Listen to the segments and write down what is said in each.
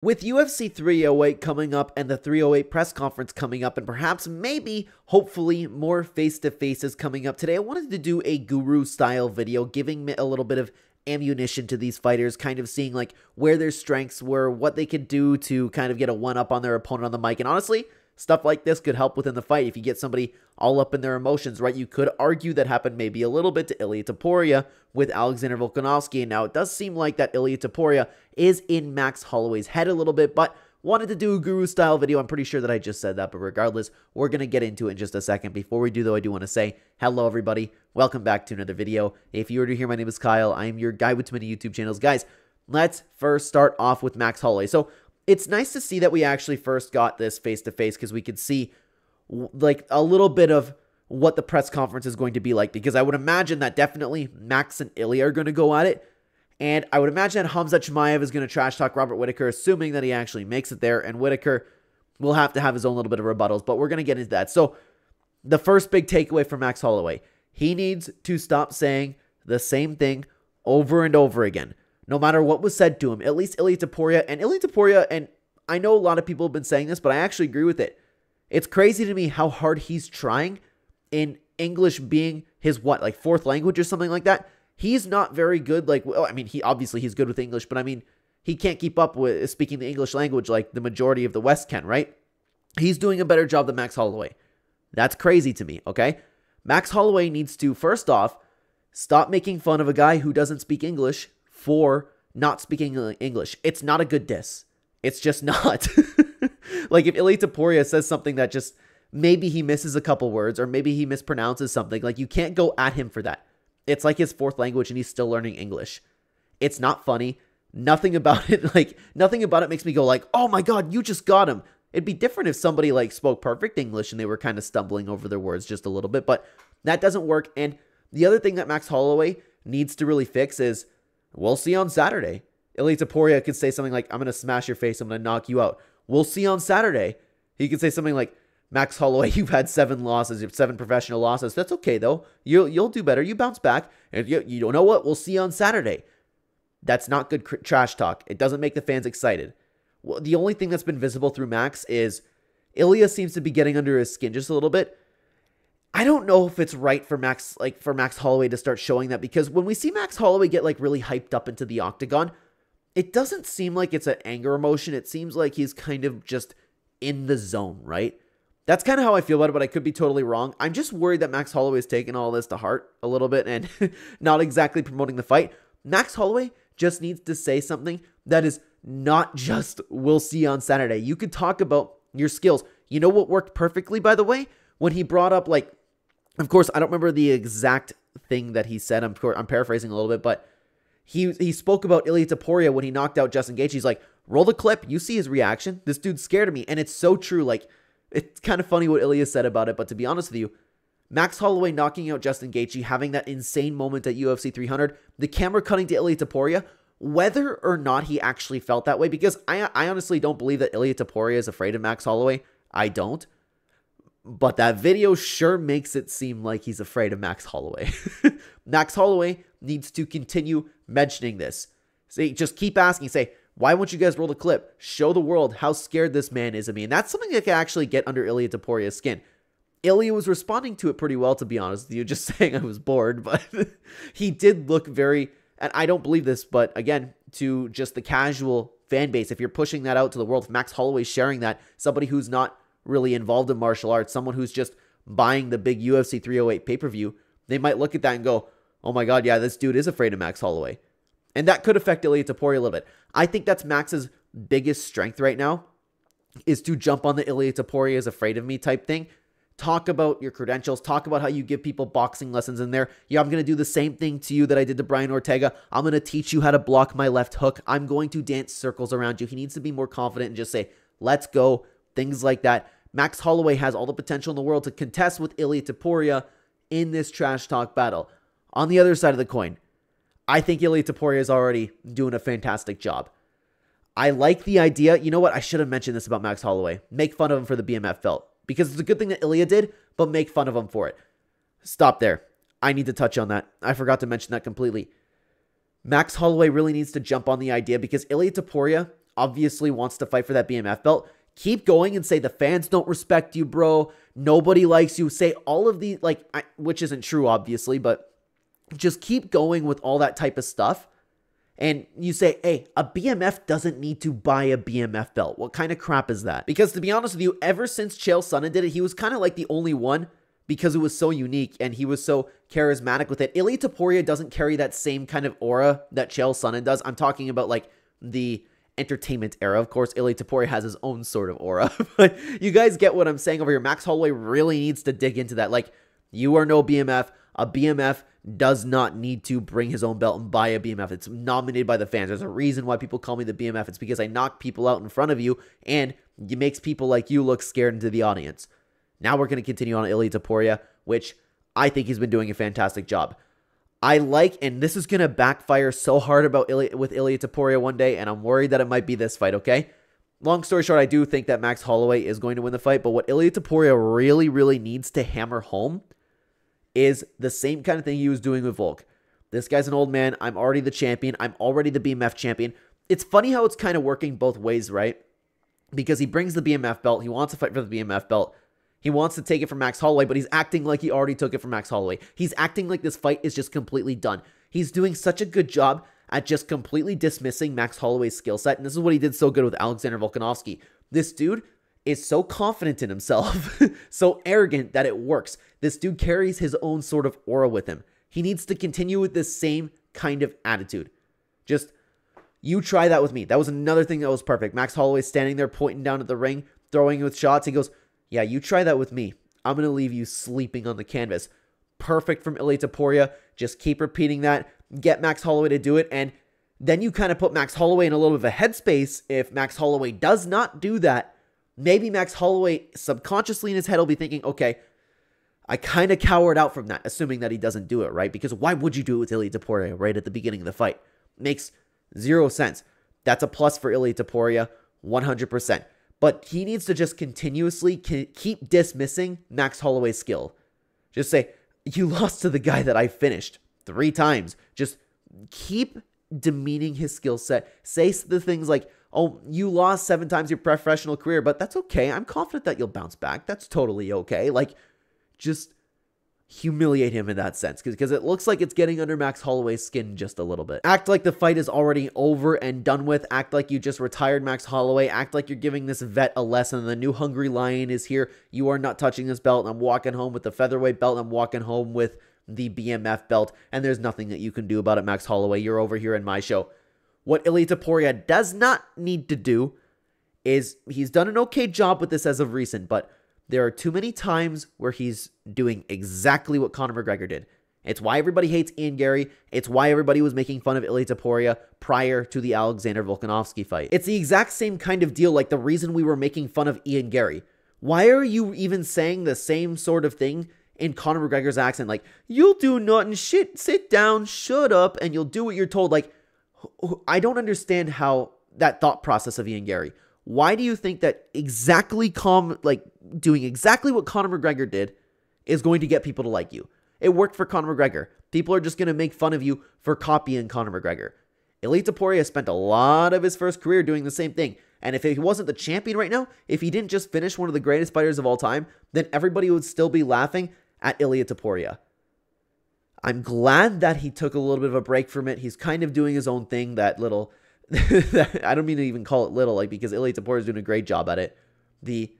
With UFC 308 coming up and the 308 press conference coming up, and perhaps maybe, hopefully, more face-to-faces coming up today, I wanted to do a guru-style video giving a little bit of ammunition to these fighters, kind of seeing like where their strengths were, what they could do to kind of get a one-up on their opponent on the mic. And honestly, stuff like this could help within the fight if you get somebody all up in their emotions, right? You could argue that happened maybe a little bit to Ilia Topuira with Alexander Volkanovski. And now it does seem like that Ilia Topuira is in Max Holloway's head a little bit, but wanted to do a guru-style video. I'm pretty sure that I just said that, but regardless, we're going to get into it in just a second. Before we do, though, I do want to say hello, everybody. Welcome back to another video. If you were to hear, my name is Kyle. I am your guy with too many YouTube channels. Guys, let's first start off with Max Holloway. So it's nice to see that we actually first got this face-to-face because we could see like a little bit of what the press conference is going to be like, because I would imagine that definitely Max and Ilia are going to go at it. And I would imagine that Khamzat Chimaev is going to trash talk Robert Whittaker, assuming that he actually makes it there. And Whittaker will have to have his own little bit of rebuttals, but we're going to get into that. So the first big takeaway from Max Holloway, he needs to stop saying the same thing over and over again, no matter what was said to him. At least Ilia Topuira, and I know a lot of people have been saying this, but I actually agree with it. It's crazy to me how hard he's trying in English being his, like fourth language or something like that. He's not very good. Like, well, I mean, he's good with English, but I mean, he can't keep up with speaking the English language like the majority of the West can, right? He's doing a better job than Max Holloway. That's crazy to me, okay? Max Holloway needs to, first off, stop making fun of a guy who doesn't speak English for not speaking English. It's not a good diss. It's just not. Like, if Ilia Topuira says something that just, maybe he misses a couple words, or maybe he mispronounces something, like, you can't go at him for that. It's like his fourth language and he's still learning English. It's not funny. Nothing about it, nothing about it makes me go like, oh my God, you just got him. It'd be different if somebody like spoke perfect English and they were kind of stumbling over their words just a little bit, but that doesn't work. And the other thing that Max Holloway needs to really fix is, we'll see on Saturday. Ilia Topuira could say something like, I'm going to smash your face, I'm going to knock you out. We'll see on Saturday. He could say something like, Max Holloway, you've had 7 losses. You have 7 professional losses. That's okay, though. You'll do better. You bounce back. And you don't know what? We'll see on Saturday. That's not good trash talk. It doesn't make the fans excited. Well, the only thing that's been visible through Max is Ilia seems to be getting under his skin just a little bit. I don't know if it's right for Max Holloway to start showing that, because when we see Max Holloway get like really hyped up into the octagon, it doesn't seem like it's an anger emotion. It seems like he's kind of just in the zone, right? That's kind of how I feel about it, but I could be totally wrong. I'm just worried that Max Holloway is taking all this to heart a little bit and not exactly promoting the fight. Max Holloway just needs to say something that is not just, we'll see on Saturday. You could talk about your skills. You know what worked perfectly, by the way? When he brought up, like, of course, I don't remember the exact thing that he said. I'm paraphrasing a little bit, but he spoke about Ilia Topuira when he knocked out Justin Gaethje. He's like, roll the clip. You see his reaction. This dude's scared of me. And it's so true. Like, it's kind of funny what Ilia said about it, but to be honest with you, Max Holloway knocking out Justin Gaethje, having that insane moment at UFC 300, the camera cutting to Ilia Topuira, whether or not he actually felt that way, because I honestly don't believe that Ilia Topuira is afraid of Max Holloway. I don't. But that video sure makes it seem like he's afraid of Max Holloway. Max Holloway needs to continue mentioning this. See, just keep asking, say, why won't you guys roll the clip? Show the world how scared this man is of me. And that's something that can actually get under Ilia Topuira's skin. Ilia was responding to it pretty well, to be honest with you, just saying I was bored. But he did look very, and I don't believe this, but again, to just the casual fan base, if you're pushing that out to the world, if Max Holloway sharing that, somebody who's not really involved in martial arts, someone who's just buying the big UFC 308 pay-per-view, they might look at that and go, oh my God, yeah, this dude is afraid of Max Holloway. And that could affect Ilia Topuira a little bit. I think that's Max's biggest strength right now, is to jump on the Ilia Topuira is afraid of me type thing. Talk about your credentials. Talk about how you give people boxing lessons in there. Yeah, I'm going to do the same thing to you that I did to Brian Ortega. I'm going to teach you how to block my left hook. I'm going to dance circles around you. He needs to be more confident and just say, let's go. Things like that. Max Holloway has all the potential in the world to contest with Ilia Topuira in this trash talk battle. On the other side of the coin, I think Ilia Topuira is already doing a fantastic job. I like the idea. You know what? I should have mentioned this about Max Holloway. Make fun of him for the BMF belt, because it's a good thing that Ilia did, but make fun of him for it. Stop there. I need to touch on that. I forgot to mention that completely. Max Holloway really needs to jump on the idea, because Ilia Topuira obviously wants to fight for that BMF belt. Keep going and say the fans don't respect you, bro. Nobody likes you. Say all of these, like, which isn't true, obviously, but just keep going with all that type of stuff. And you say, hey, a BMF doesn't need to buy a BMF belt. What kind of crap is that? Because to be honest with you, ever since Chael Sonnen did it, he was kind of like the only one because it was so unique and he was so charismatic with it. Ilia Topuira doesn't carry that same kind of aura that Chael Sonnen does. I'm talking about like the entertainment era. Of course, Ilia Topuira has his own sort of aura, but you guys get what I'm saying over here. Max Holloway really needs to dig into that. Like, you are no BMF. A BMF does not need to bring his own belt and buy a BMF. It's nominated by the fans. There's a reason why people call me the BMF. It's because I knock people out in front of you, and it makes people like you look scared into the audience. Now we're going to continue on Ilia Topuira, which I think he's been doing a fantastic job. I like, and this is going to backfire so hard with Ilia Topuira one day, and I'm worried that it might be this fight, okay? Long story short, I do think that Max Holloway is going to win the fight, but what Ilia Topuira really, really needs to hammer home is the same kind of thing he was doing with Volk. This guy's an old man. I'm already the champion. I'm already the BMF champion. It's funny how it's kind of working both ways, right? Because he brings the BMF belt. He wants to fight for the BMF belt. He wants to take it from Max Holloway, but he's acting like he already took it from Max Holloway. He's acting like this fight is just completely done. He's doing such a good job at just completely dismissing Max Holloway's skill set, and this is what he did so good with Alexander Volkanovski. This dude is so confident in himself, so arrogant that it works. This dude carries his own sort of aura with him. He needs to continue with this same kind of attitude. Just, you try that with me. That was another thing that was perfect. Max Holloway standing there pointing down at the ring, throwing with shots. He goes, yeah, you try that with me. I'm going to leave you sleeping on the canvas. Perfect from Ilia Topuira. Just keep repeating that. Get Max Holloway to do it. And then you kind of put Max Holloway in a little bit of a headspace. If Max Holloway does not do that, maybe Max Holloway subconsciously in his head will be thinking, okay, I kind of cowered out from that, assuming that he doesn't do it, right? Because why would you do it with Ilia Topuira right at the beginning of the fight? Makes zero sense. That's a plus for Ilia Topuira, 100%. But he needs to just continuously keep dismissing Max Holloway's skill. Just say, you lost to the guy that I finished 3 times. Just keep demeaning his skill set. Say the things like, oh, you lost 7 times your professional career, but that's okay. I'm confident that you'll bounce back. That's totally okay. Like, just humiliate him in that sense, because it looks like it's getting under Max Holloway's skin just a little bit. Act like the fight is already over and done with. Act like you just retired Max Holloway. Act like you're giving this vet a lesson. The new Hungry Lion is here. You are not touching this belt. I'm walking home with the featherweight belt. I'm walking home with the BMF belt, and there's nothing that you can do about it, Max Holloway. You're over here in my show. What Ilia Topuira does not need to do is, he's done an okay job with this as of recent, but there are too many times where he's doing exactly what Conor McGregor did. It's why everybody hates Ian Gary. It's why everybody was making fun of Ilia Topuira prior to the Alexander Volkanovski fight. It's the exact same kind of deal, like the reason we were making fun of Ian Gary. Why are you even saying the same sort of thing in Conor McGregor's accent? Like, you'll do nothing, shit, sit down, shut up, and you'll do what you're told. Like, I don't understand how that thought process of Ian Gary. Why do you think that doing exactly what Conor McGregor did is going to get people to like you? It worked for Conor McGregor. People are just going to make fun of you for copying Conor McGregor. Ilia Topuira spent a lot of his first career doing the same thing. And if he wasn't the champion right now, if he didn't just finish one of the greatest fighters of all time, then everybody would still be laughing at Ilia Topuira. I'm glad that he took a little bit of a break from it. He's kind of doing his own thing, that little... I don't mean to even call it little, like, because Ilia Topuira is doing a great job at it. The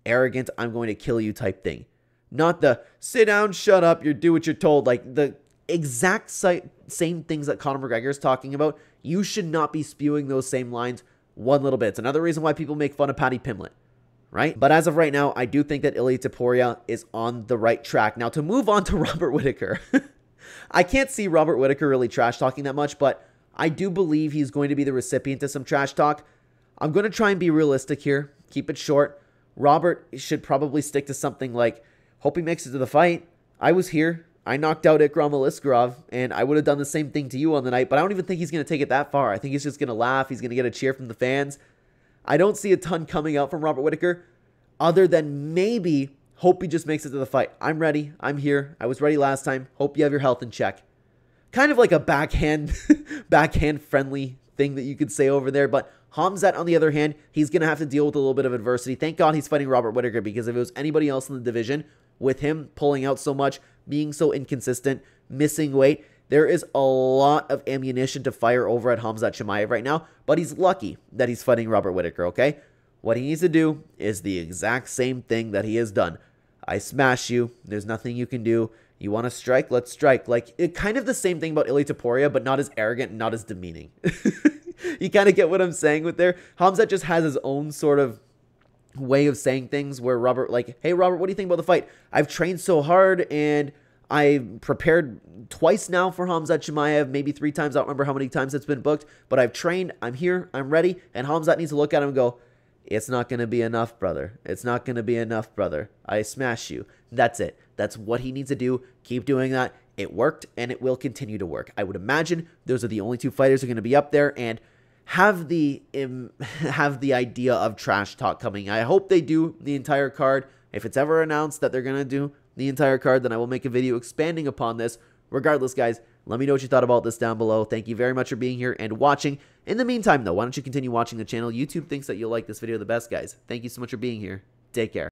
arrogant, I'm going to kill you type thing. Not the sit down, shut up, you do what you're told. Like, the exact same things that Conor McGregor is talking about. You should not be spewing those same lines one little bit. It's another reason why people make fun of Paddy Pimblett, right? But as of right now, I do think that Ilia Topuria is on the right track. Now, to move on to Robert Whittaker. I can't see Robert Whittaker really trash talking that much, but I do believe he's going to be the recipient of some trash talk. I'm going to try and be realistic here. Keep it short. Robert should probably stick to something like, hope he makes it to the fight. I was here. I knocked out Ikram Aliskerov, and I would have done the same thing to you on the night, but I don't even think he's going to take it that far. I think he's just going to laugh. He's going to get a cheer from the fans. I don't see a ton coming out from Robert Whittaker, other than maybe hope he just makes it to the fight. I'm ready. I'm here. I was ready last time. Hope you have your health in check. Kind of like a backhand friendly thing that you could say over there, but Khamzat, on the other hand, he's going to have to deal with a little bit of adversity. Thank God he's fighting Robert Whittaker, because if it was anybody else in the division, with him pulling out so much, being so inconsistent, missing weight, there is a lot of ammunition to fire over at Khamzat Chimaev right now, but he's lucky that he's fighting Robert Whittaker, okay? What he needs to do is the exact same thing that he has done. I smash you. There's nothing you can do. You want to strike? Let's strike. Like, kind of the same thing about Ilia Topuira, but not as arrogant and not as demeaning. You kind of get what I'm saying with there? Khamzat just has his own sort of way of saying things where Robert, like, hey, Robert, what do you think about the fight? I've trained so hard and I prepared twice now for Khamzat Chimaev, maybe 3 times. I don't remember how many times it's been booked, but I've trained. I'm here. I'm ready. And Khamzat needs to look at him and go, it's not going to be enough, brother. It's not going to be enough, brother. I smash you. That's it. That's what he needs to do. Keep doing that. It worked, and it will continue to work. I would imagine those are the only 2 fighters who are going to be up there and have the idea of trash talk coming. I hope they do the entire card. If it's ever announced that they're going to do the entire card, then I will make a video expanding upon this. Regardless, guys, let me know what you thought about this down below. Thank you very much for being here and watching. In the meantime, though, why don't you continue watching the channel? YouTube thinks that you'll like this video the best, guys. Thank you so much for being here. Take care.